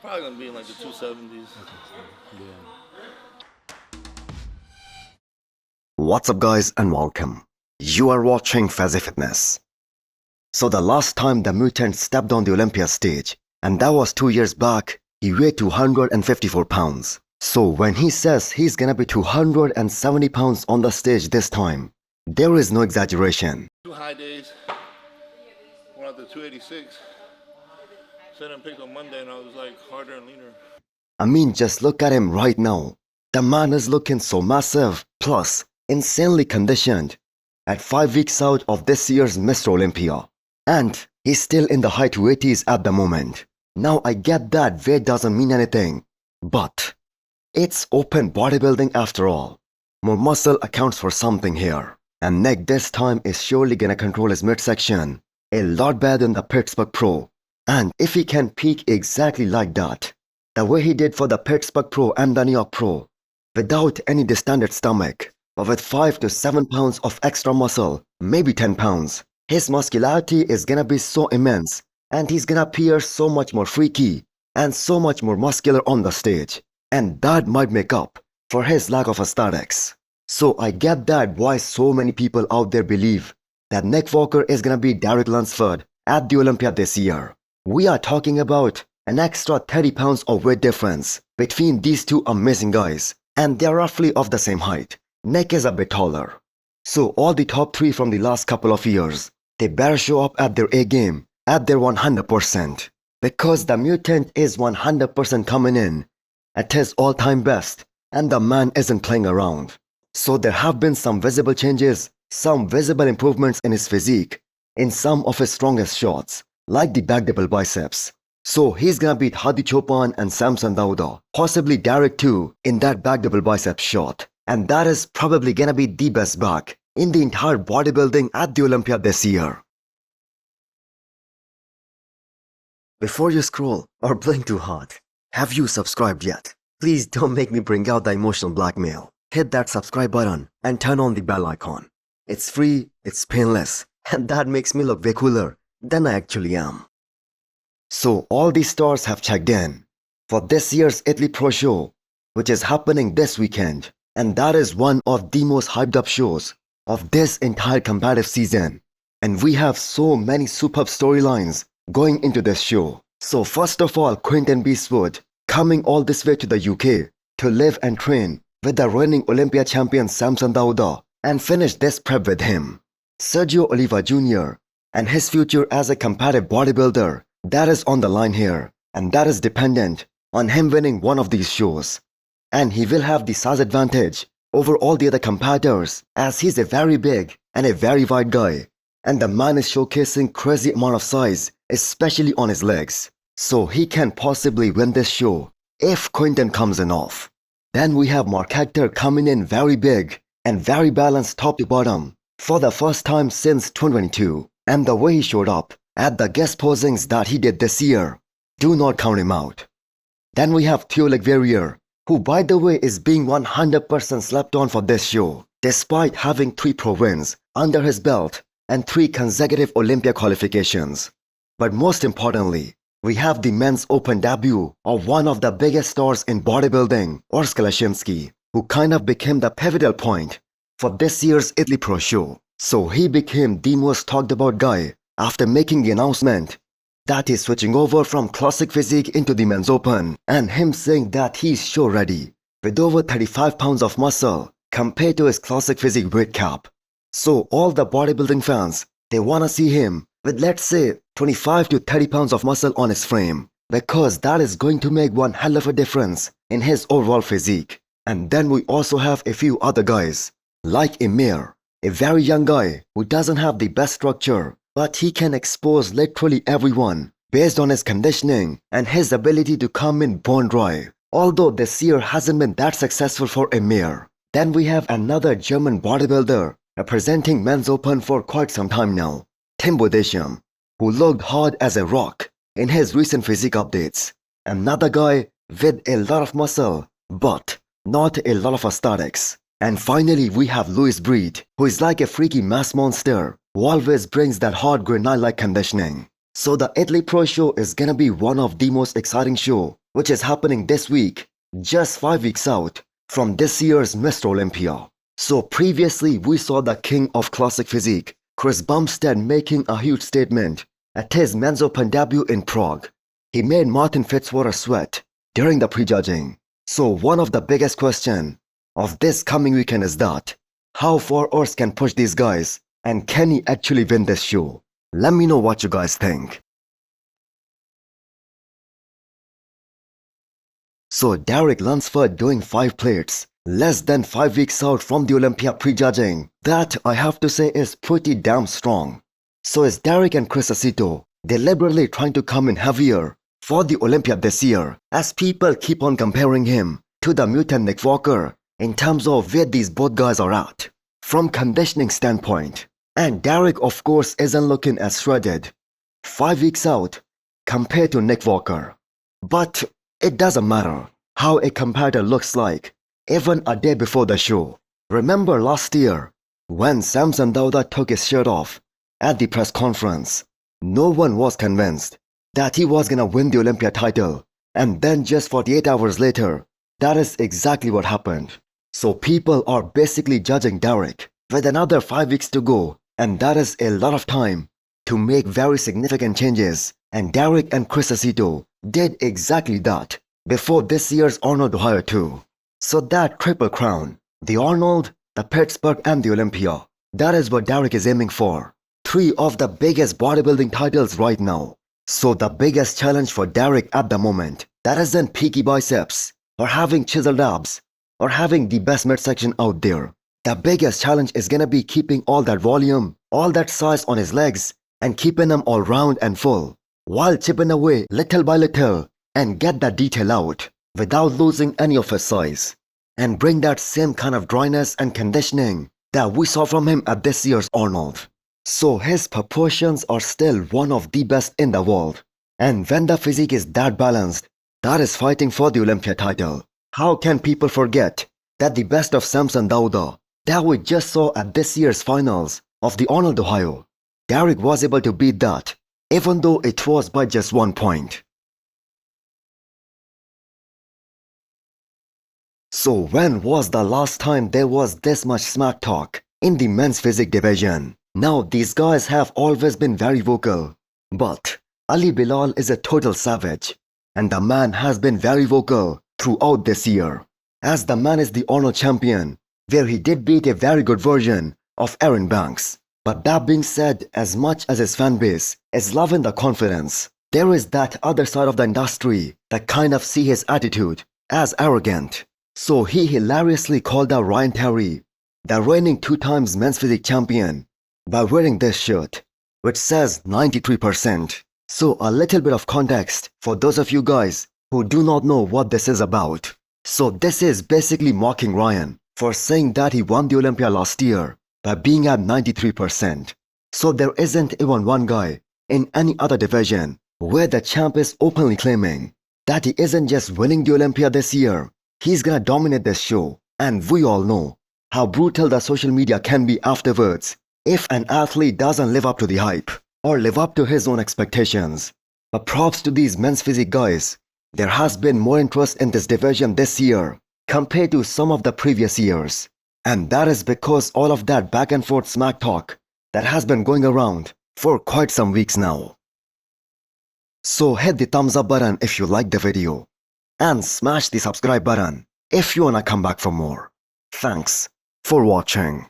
Probably gonna be in like the 270s. What's up guys and welcome. You are watching Fazi Fitness. So the last time the mutant stepped on the Olympia stage, and that was 2 years back, he weighed 254 pounds. So when he says he's gonna be 270 pounds on the stage this time, there is no exaggeration. 2 high days. Went out to 286. Set and picked on Monday and I was like harder and leaner. I mean, just look at him right now. The man is looking so massive, plus insanely conditioned. At 5 weeks out of this year's Mr. Olympia. And he's still in the high 280s at the moment. Now I get that weight doesn't mean anything, but it's open bodybuilding after all. More muscle accounts for something here. And Nick this time is surely gonna control his midsection a lot better than the Pittsburgh Pro. And if he can peak exactly like that, the way he did for the Pittsburgh Pro and the New York Pro, without any distended stomach, but with 5 to 7 pounds of extra muscle, maybe 10 pounds, his muscularity is gonna be so immense and he's gonna appear so much more freaky and so much more muscular on the stage. And that might make up for his lack of aesthetics. So I get that why so many people out there believe that Nick Walker is gonna be Derek Lunsford at the Olympia this year. We are talking about an extra 30 pounds of weight difference between these two amazing guys, and they're roughly of the same height. Nick is a bit taller. So all the top 3 from the last couple of years, they better show up at their A game, at their 100%. Because the mutant is 100% coming in at his all-time best, and the man isn't playing around. So there have been some visible changes, some visible improvements in his physique, in some of his strongest shots, like the back double biceps. So he's gonna beat Hadi Chopin and Samson Dauda, possibly Derek too, in that back double bicep shot. And that is probably gonna be the best back in the entire bodybuilding at the Olympia this year. Before you scroll or blink too hard, have you subscribed yet? Please don't make me bring out the emotional blackmail. Hit that subscribe button and turn on the bell icon. It's free, it's painless, and that makes me look way cooler than I actually am. So all these stars have checked in for this year's Italy Pro Show, which is happening this weekend. And that is one of the most hyped up shows of this entire competitive season. And we have so many superb storylines going into this show. So first of all, Quinton Beastwood coming all this way to the UK to live and train with the reigning Olympia champion Samson Dauda and finish this prep with him. Sergio Oliva Jr. and his future as a competitive bodybuilder, that is on the line here, and that is dependent on him winning one of these shows. And he will have the size advantage over all the other competitors as he's a very big and a very wide guy. And the man is showcasing crazy amount of size, especially on his legs. So he can possibly win this show if Quinton comes in off. Then we have Mark Hector coming in very big and very balanced top to bottom for the first time since 2022. And the way he showed up at the guest posings that he did this year, do not count him out. Then we have Theo Lagverrier, who by the way is being 100% slept on for this show, despite having 3 pro wins under his belt and 3 consecutive Olympia qualifications. But most importantly, we have the men's open debut of one of the biggest stars in bodybuilding, Urs Kalashinsky, who kind of became the pivotal point for this year's Italy Pro Show. So he became the most talked about guy after making the announcement that he's switching over from classic physique into the men's open, and him saying that he's show ready with over 35 pounds of muscle compared to his classic physique weight cap. So all the bodybuilding fans, they wanna see him with let's say 25 to 30 pounds of muscle on his frame, because that is going to make one hell of a difference in his overall physique. And then we also have a few other guys like Emir, a very young guy who doesn't have the best structure, but he can expose literally everyone based on his conditioning and his ability to come in bone dry. Although this year hasn't been that successful for Emir. Then we have another German bodybuilder representing men's open for quite some time now, Tim Bodesham, who looked hard as a rock in his recent physique updates. Another guy with a lot of muscle, but not a lot of aesthetics. And finally we have Louis Breed, who is like a freaky mass monster who always brings that hard grenade-like conditioning. So the Italy Pro Show is gonna be one of the most exciting show which is happening this week, just 5 weeks out from this year's Mr. Olympia. So previously we saw the king of classic physique, Chris Bumstead, making a huge statement at his men's open debut in Prague. He made Martin Fitzwater sweat during the prejudging. So one of the biggest questions of this coming weekend is that, how far Urs can push these guys, and can he actually win this show? Let me know what you guys think. So Derek Lunsford doing 5 plates, less than 5 weeks out from the Olympia prejudging. That, I have to say, is pretty damn strong. So is Derek and Chris Aceto deliberately trying to come in heavier for the Olympia this year, as people keep on comparing him to the mutant Nick Walker in terms of where these both guys are at from conditioning standpoint. And Derek, of course, isn't looking as shredded 5 weeks out compared to Nick Walker. But it doesn't matter how a competitor looks like even a day before the show. Remember last year when Samson Dauda took his shirt off at the press conference? No one was convinced that he was gonna win the Olympia title, and then just 48 hours later, that is exactly what happened. So people are basically judging Derek with another 5 weeks to go, and that is a lot of time to make very significant changes. And Derek and Chris Aceto did exactly that before this year's Arnold Ohio too. So that triple crown, the Arnold, the Pittsburgh and the Olympia, that is what Derek is aiming for. 3 of the biggest bodybuilding titles right now. So the biggest challenge for Derek at the moment, that isn't peaky biceps or having chiseled abs or having the best midsection out there. The biggest challenge is gonna be keeping all that volume, all that size on his legs and keeping them all round and full, while chipping away little by little and get that detail out without losing any of his size, and bring that same kind of dryness and conditioning that we saw from him at this year's Arnold. So his proportions are still one of the best in the world. And when the physique is that balanced, that is fighting for the Olympia title. How can people forget that the best of Samson Dauda that we just saw at this year's finals of the Arnold Ohio, Derek was able to beat that, even though it was by just 1 point. So when was the last time there was this much smack talk in the men's physique division? Now these guys have always been very vocal, but Ali Bilal is a total savage, and the man has been very vocal throughout this year, as the man is the Arnold champion, where he did beat a very good version of Aaron Banks. But that being said, as much as his fanbase is loving the confidence, there is that other side of the industry that kind of see his attitude as arrogant. So he hilariously called out Ryan Terry, the reigning 2 times men's physique champion, by wearing this shirt, which says 93%. So a little bit of context for those of you guys who do not know what this is about. So this is basically mocking Ryan for saying that he won the Olympia last year by being at 93%. So there isn't even one guy in any other division where the champ is openly claiming that he isn't just winning the Olympia this year, he's gonna dominate this show. And we all know how brutal the social media can be afterwards if an athlete doesn't live up to the hype or live up to his own expectations. But props to these men's physique guys. There has been more interest in this division this year compared to some of the previous years. And that is because all of that back and forth smack talk that has been going around for quite some weeks now. So hit the thumbs up button if you liked the video, and smash the subscribe button if you wanna come back for more. Thanks for watching.